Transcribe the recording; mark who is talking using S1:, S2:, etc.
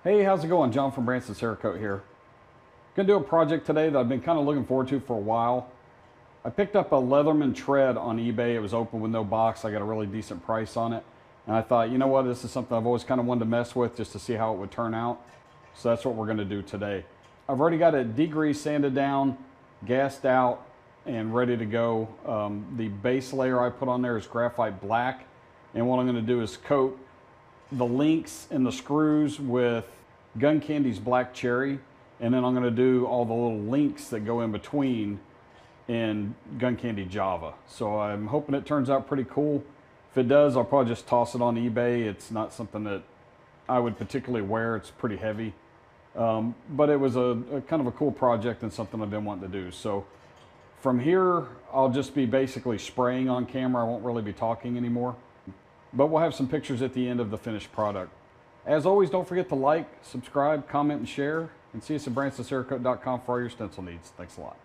S1: Hey, how's it going? John from Branson Cerakote here. Gonna do a project today that I've been kind of looking forward to for a while. I picked up a Leatherman Tread on eBay. It was open with no box. I got a really decent price on it. And I thought, you know what, this is something I've always kind of wanted to mess with just to see how it would turn out. So that's what we're gonna do today. I've already got it degreased, sanded down, gassed out, and ready to go. The base layer I put on there is Graphite Black. And what I'm gonna do is coat the links and the screws with Gun Candy's Black Cherry, and then I'm going to do all the little links that go in between in Gun Candy Java. So I'm hoping it turns out pretty cool. If it does, I'll probably just toss it on eBay. It's not something that I would particularly wear. It's pretty heavy. But it was a kind of a cool project and something I've been wanting to do. So from here, I'll just be basically spraying on camera. I won't really be talking anymore. But we'll have some pictures at the end of the finished product. As always, don't forget to like, subscribe, comment, and share. And see us at BransonCerakote.com for all your stencil needs. Thanks a lot.